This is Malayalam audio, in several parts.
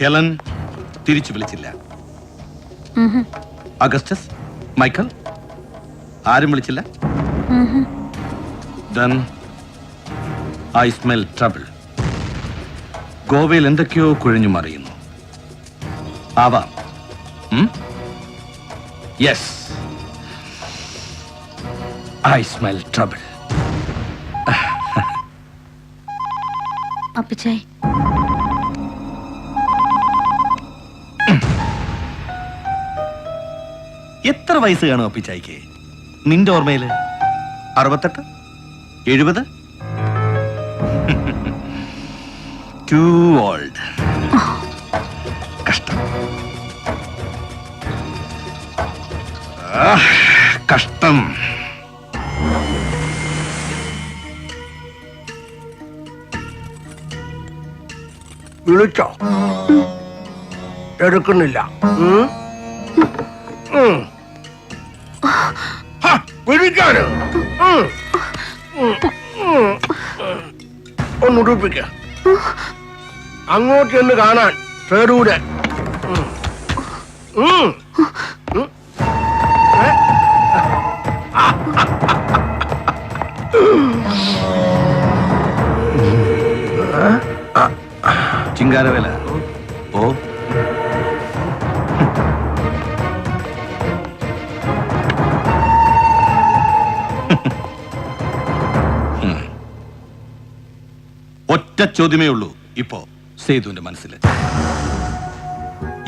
ഹെലൻ തിരിച്ചു വിളിച്ചില്ല. അഗസ്റ്റസ്, മൈക്കൽ ആരും വിളിച്ചില്ല. Then I smell trouble. ഗോവയിൽ എന്തൊക്കെയോ കുഴഞ്ഞു മറിയുന്നു. ആവാം. Yes, I smell trouble. അപ്പിച്ചായ്, എത്ര വയസ്സ് കാണും അപ്പിച്ചായിക്ക്? നിന്റെ ഓർമ്മയില് 68, 70? Too old. കഷ്ടം. കഷ്ടം. വിളിച്ചോ? എടുക്കുന്നില്ല. വിളിക്കാന് ഒന്ന് ഉടുപ്പിക്ക. അങ്ങോട്ട് എന്ന് കാണാൻ സേരൂര്. ചിങ്കാരവേല ഓ ഒറ്റ ചോദ്യമേ ഉള്ളൂ ഇപ്പോ സേതുവിന്റെ മനസ്സിൽ.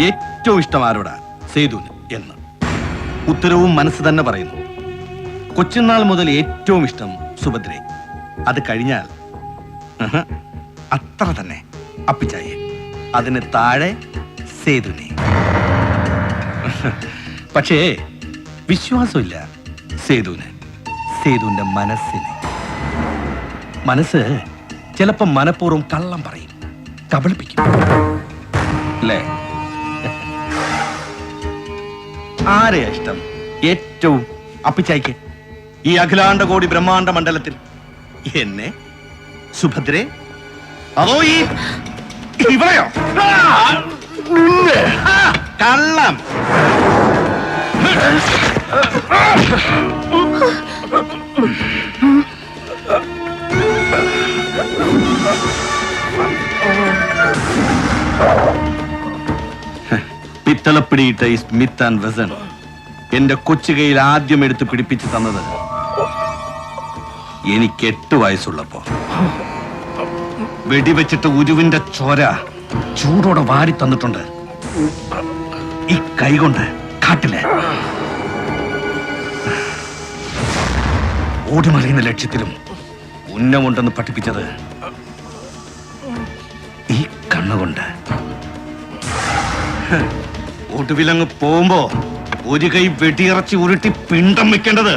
ഏറ്റവും ഇഷ്ടം ആരോടാ സേതുവിന് എന്ന് ഉത്തരവും മനസ്സ് തന്നെ പറയുന്നു. കൊച്ചുനാൾ മുതൽ ഏറ്റവും ഇഷ്ടം സുഭദ്രയെ. അത് കഴിഞ്ഞാൽ അത്ര തന്നെ അപ്പിച്ചായെ. അതിന് താഴെ സേതുവിനെ. പക്ഷേ വിശ്വാസമില്ല സേതുവിന്, സേതുവിന്റെ മനസ്സിന്. മനസ്സ് ചിലപ്പോ മനഃപൂർവ്വം കള്ളം പറയും, കബളിപ്പിക്കും അല്ലേ? ആരെയാ ഇഷ്ടം ഏറ്റവും അപ്പിച്ചായിക്ക് ഈ അഖിലാണ്ട കോടി ബ്രഹ്മാണ്ട മണ്ഡലത്തിൽ? എന്നെ, സുഭദ്രേ, അതോ ഈ ഇവളെയോ? കള്ളം. പിത്തളപ്പിടിയിട്ട ഈ സ്മിത്ത് ആൻഡ് വെസൺ എന്റെ കൊച്ചുകയിൽ ആദ്യം എടുത്ത് പിടിപ്പിച്ചു തന്നത് എനിക്ക് 8 വയസ്സുള്ളപ്പോ. വെടിവെച്ചിട്ട് ഉരുവിന്റെ ചോര ചൂടോടെ വാരി തന്നിട്ടുണ്ട് ഈ കൈകൊണ്ട് കാട്ടില്. ഓടിമറിയുന്ന ലക്ഷ്യത്തിലും ഉന്നമുണ്ടെന്ന് പഠിപ്പിച്ചത് ഈ കണ്ണുകൊണ്ട്. ഒടുവിലങ്ങ് പോകുമ്പോ ഒരു കൈ വെടിയിറച്ചി ഉരുട്ടി പിണ്ടം വെക്കേണ്ടത്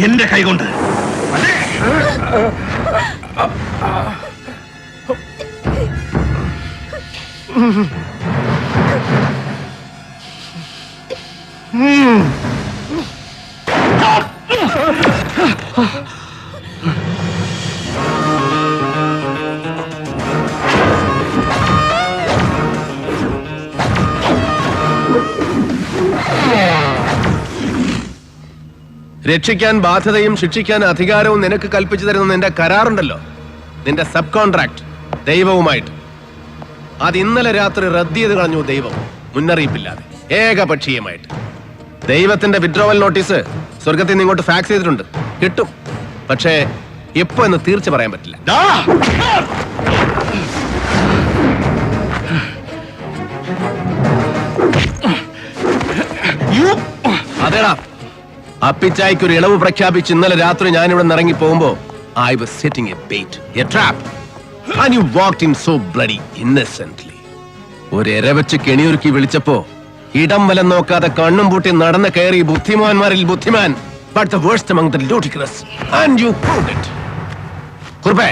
എന്റെ കൈകൊണ്ട്. രക്ഷിക്കാൻ ബാധ്യതയും ശിക്ഷിക്കാൻ അധികാരവും നിനക്ക് കൽപ്പിച്ചു തരുന്ന നിന്റെ കരാറുണ്ടല്ലോ, നിന്റെ സബ് കോൺട്രാക്ട് ദൈവവുമായിട്ട്. അത് ഇന്നലെ രാത്രി റദ്ദ് ചെയ്ത് കളഞ്ഞു ദൈവം, മുന്നറിയിപ്പില്ലാതെ, ഏകപക്ഷീയമായിട്ട്. ദൈവത്തിന്റെ വിഡ്രോവൽ നോട്ടീസ് സ്വർഗത്തിൽ നിന്ന് ഇങ്ങോട്ട് ഫാക്സ് ചെയ്തിട്ടുണ്ട്. കിട്ടും, പക്ഷേ എപ്പോ എന്ന് തീർച്ച പറയാൻ പറ്റില്ല. അതേടാ, അപ്പിച്ചായ്ക്ക് ഒരു ഇളവ് പ്രഖ്യാപിച്ച് ഇന്നലെ രാത്രി ഞാൻ ഇവിടെ നിന്ന് ഇറങ്ങി പോകുമ്പോ I was setting a bait, a trap, and you walked in so bloody innocently. ഒരു എരവച്ച് കെണിയൊരുക്കി വിളിച്ചപ്പോ ഇടം വലം നോക്കാതെ കണ്ണും പൂട്ടി നടന്ന് കയറി ബുദ്ധിമാന്മാരിൽ ബുദ്ധിമാൻ, but the worst among the ludicrous, and you proved it. കുറുപ്പേ,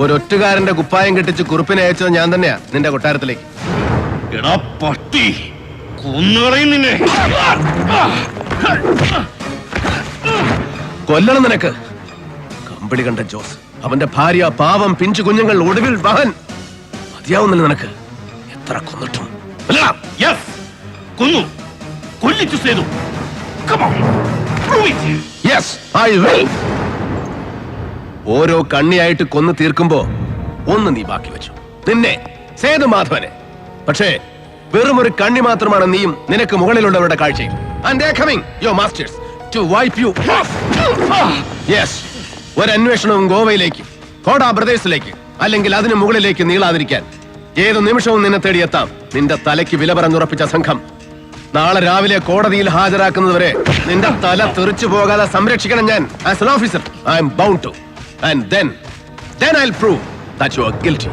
ഒരൊറ്റുകാരന്റെ കുപ്പായം കെട്ടിച്ച് കുറുപ്പിനെ അയച്ചത് ഞാൻ തന്നെയാ നിന്റെ കൊട്ടാരത്തിലേക്ക്. എടാ പട്ടി, കൊന്നുകളയും നിന്നെ. കൊല്ലണം നിനക്ക്. കമ്പിളി കണ്ട ജോസ്, അവന്റെ ഭാര്യ, പാവം പിഞ്ചു കുഞ്ഞുങ്ങൾ, ഒടുവിൽ വഹൻ. മതിയാവുന്നില്ല നിനക്ക്. എത്ര കൊന്നിട്ടും. യെസ്, കൊന്നു, കൊല്ലിച്ചു Sethu. Come on, prove it. Yes, I will. ഓരോ കണ്ണിയായിട്ട് കൊന്നു തീർക്കുമ്പോ ഒന്ന് നീ ബാക്കി വെച്ചു, നിന്നെ, സേതുമാധവനെ. പക്ഷേ വെറും ഒരു കണ്ണി മാത്രമാണ് നീയും നിനക്ക് മുകളിലുള്ളവരുടെ കാഴ്ചയിൽ. And they are coming, your masters, to wipe you off. Yes, ഒരു അന്വേഷണവും ഗോവയിലേക്ക്, കോടാ ബ്രദേഴ്സിലേക്ക്, അല്ലെങ്കിൽ അതിന് മുകളിലേക്ക് നീളാതിരിക്കാൻ ഏത് നിമിഷവും നിന്നെ തേടിയെത്താം. നിന്റെ തലയ്ക്ക് വില പറഞ്ഞുറപ്പിച്ച സംഘം നാളെ രാവിലെ കോടതിയിൽ ഹാജരാക്കുന്നതുവരെ നിന്റെ തല തെറിച്ചു പോകാതെ സംരക്ഷിക്കണം ഞാൻ. As an officer, I am bound to. And then I'll prove that you are guilty.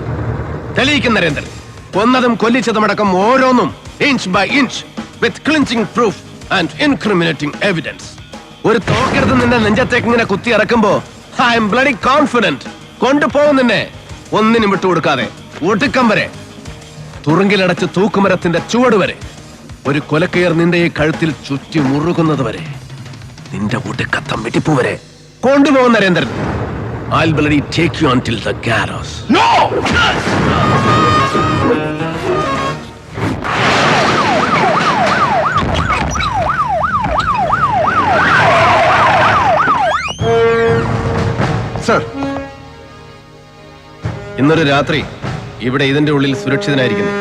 തെളിയിക്കും നരേന്ദ്രൻ. കൊന്നതും കൊല്ലിച്ചതുമടക്കം ഓരോന്നും inch by inch, with clinching proof and incriminating evidence. ഒരു തോക്കെടുത്ത് നിന്റെ നെഞ്ചത്തേക്ക് ഇങ്ങനെ കുത്തി ഇറക്കുമ്പോ ഐ എം ബ്ലഡി കോൺഫിഡന്റ്. കൊണ്ടുപോകും നിന്നെ, ഒന്നിനും വിട്ടുകൊടുക്കാതെ, ഒടുക്കം വരെ, തുറുങ്കിലടച്ച് തൂക്കുമരത്തിന്റെ ചുവട് വരെ, ഒരു കൊലക്കയർ നിന്റെ ഈ കഴുത്തിൽ ചുറ്റി മുറുകുന്നത് വരെ, നിന്റെ ഒടുക്കത്തം വെട്ടിപ്പൂ വരെ കൊണ്ടുപോകും Narendran. I'll bloody take you until the gallows. No! Sir. ഇന്നൊരു രാത്രി ഇവിടെ ഇതിന്റെ ഉള്ളിൽ സുരക്ഷിതനായിരിക്കുന്നു.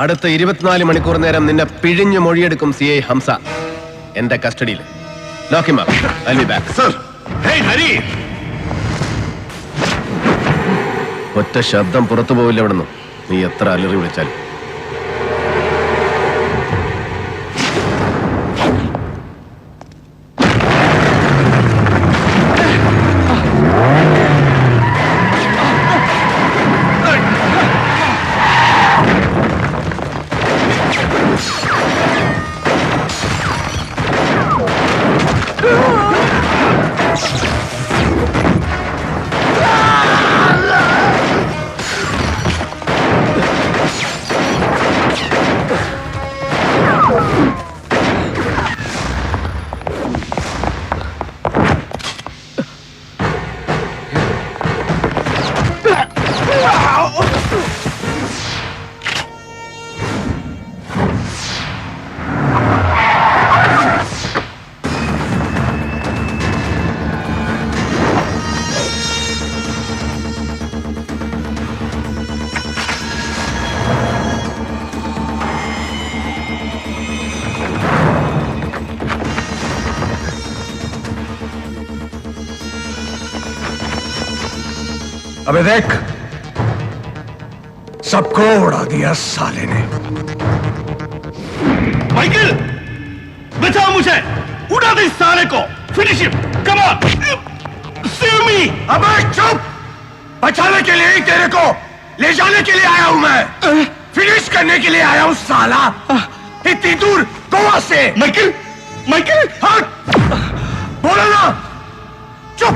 അടുത്ത 24 മണിക്കൂർ നേരം നിന്നെ പിഴിഞ്ഞു മൊഴിയെടുക്കും CI ഹംസ എന്റെ കസ്റ്റഡിയിൽ. Lock him up. I'll be back. Sir. Hey, Hari. ഒറ്റ ശബ്ദം പുറത്തു പോവില്ല ഇവിടുന്ന്, നീ എത്ര അലറി വിളിച്ചാലും. अबे देख, सबको उड़ा दिया साले ने. माइकल, बचाओ मुझे, उड़ा दे इस साले को. Finish him. Come on. Save me. अबे चुप. बचाने के लिए ही तेरे को ले जाने के लिए आया हूं मैं. फिनिश करने के लिए आया हूं साला. इतनी दूर गोवा से. Michael, Michael. हट. बोलो ना. चुप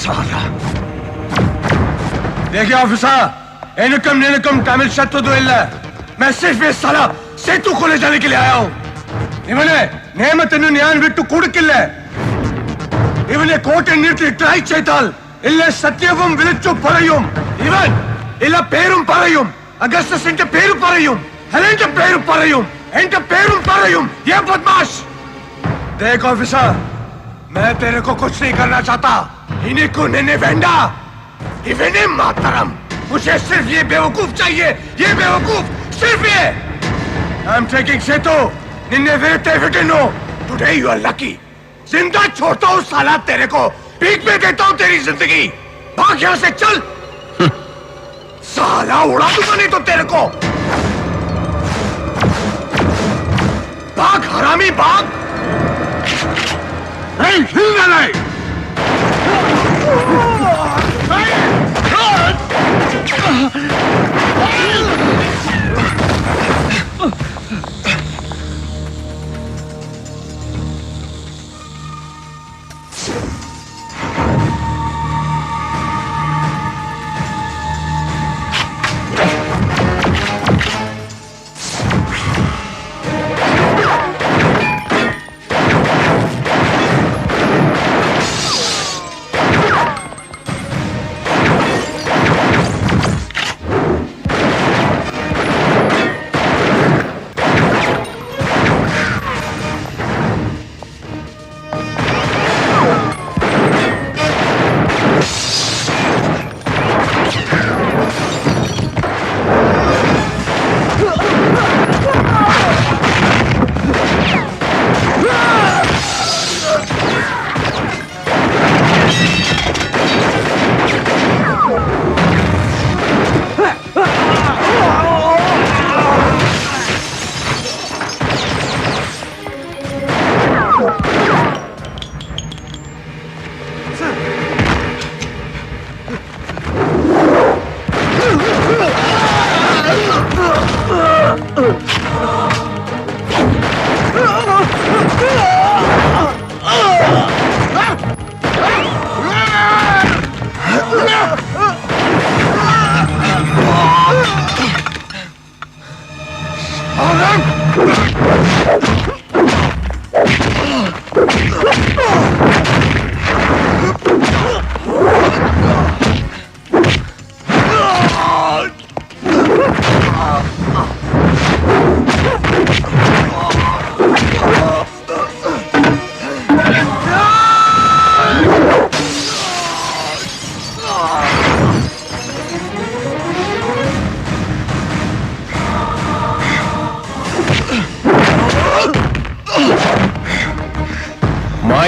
साला. देखिए ऑफिसर, एनकम नेनकम तमिल शत्रु दुएल्ला. मैं सिर्फ ये साला सेतु को ले जाने के लिए आया हूं. इवने नेमतनु न्यान विट्टु कुडुक्किल्ल. इवने कोटे नीट्टु ट्राई चेताल. इल्ले सत्यवम विलिच्चु परयुम. इवन इल्ला पेरुम परयुम. अगस्टस इंटे पेरु परयुम. हलेंटे पेरु परयुम. एंटे पेरुम परयुम. ये बदमाश. देख ऑफिसर, मैं तेरे को कुछ नहीं करना चाहता. इन्हीं को नेने वेंडा. इवने मातरम. मुझे सिर्फ ये बेवकूफ चाहिए. ये बेवकूफ, सिर्फ ये. I'm taking Setu. Ninne वेटे विटिनो. Today you are lucky. जिंदा छोड़ता हूँ साला तेरे को. भीख में देता हूँ तेरी जिंदगी. भाग यहाँ से चल. साला उड़ा दूंगा नहीं तो तेरे को. भाग हरामी भाग. नहीं हिलना नहीं.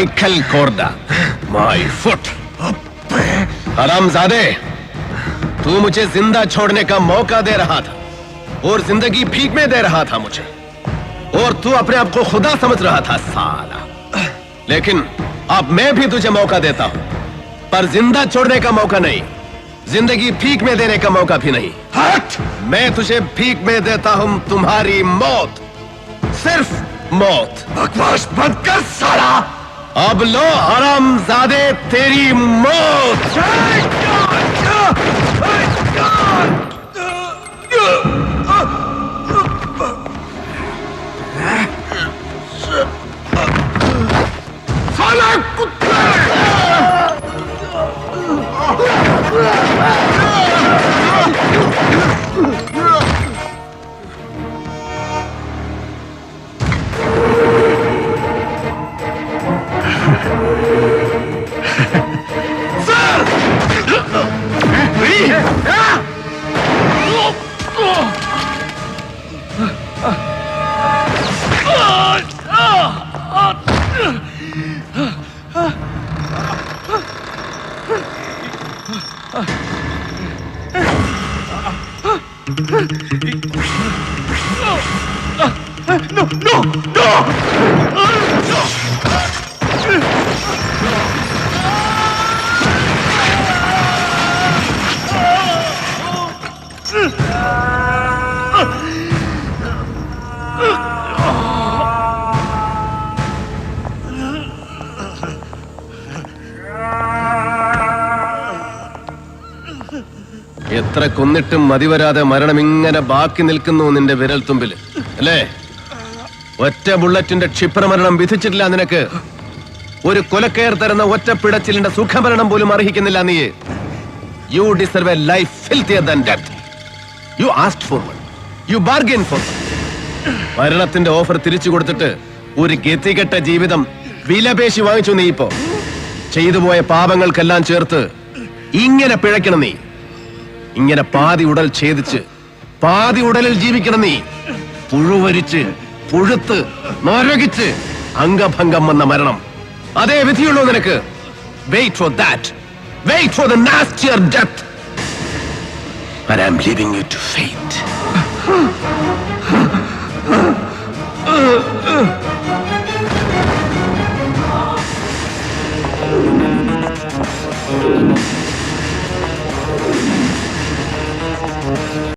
Michael Korda, my foot. हरामजादे, तू मुझे जिंदा छोड़ने का मौका दे रहा था और जिंदगी भीख में दे रहा था मुझे, और तू अपने आप को खुदा समझ रहा था साला। लेकिन अब मैं भी तुझे मौका देता हूं, पर जिंदा छोड़ने का मौका नहीं, जिंदगी भीख में देने का मौका भी नहीं। हट! मैं तुझे भीख में देता हूं तुम्हारी मौत, सिर्फ मौत। बकवास बंद कर साला! अब लो हरामजादे तेरी मौत। साला कुत्ते! എത്ര കൊന്നിട്ടും മതിവരാതെ മരണം ഇങ്ങനെ ബാക്കി നിൽക്കുന്നു നിന്റെ വിരൽ തുമ്പിൽ അല്ലേ? ഒറ്റ ബുള്ളറ്റിന്റെ ക്ഷിപ്രമരണം വിധിച്ചിട്ടില്ല നിനക്ക്. ഒരു കൊലക്കയർ തരുന്ന ഒറ്റ പിടച്ചിലിന്റെ സുഖമരണം പോലും അർഹിക്കുന്നില്ല നീ. You deserve a life filthier than death. You asked for one, you bargain for one. മരണത്തിന്റെ ഓഫർ തിരിച്ചു കൊടുത്തിട്ട് ഒരു ഗതികെട്ട ജീവിതം വിലപേശി വാങ്ങിച്ചു നീ. ഇപ്പോ ചെയ്തുപോയ പാപങ്ങൾക്കെല്ലാം ചേർത്ത് ഇങ്ങനെ പിഴയ്ക്കണം നീ. ഇങ്ങനെ പാതി ഉടൽ ഛേദിച്ച് പാതി ഉടലിൽ ജീവിക്കണം നീ. പുഴുവരിച്ച് പുഴുത്ത് നരകിച്ച് അംഗഭംഗം വന്ന മരണം, അതേ വിധിയുള്ളൂ നിനക്ക്. Wait for that, wait for the nastier death. But I'm leaving you to fate.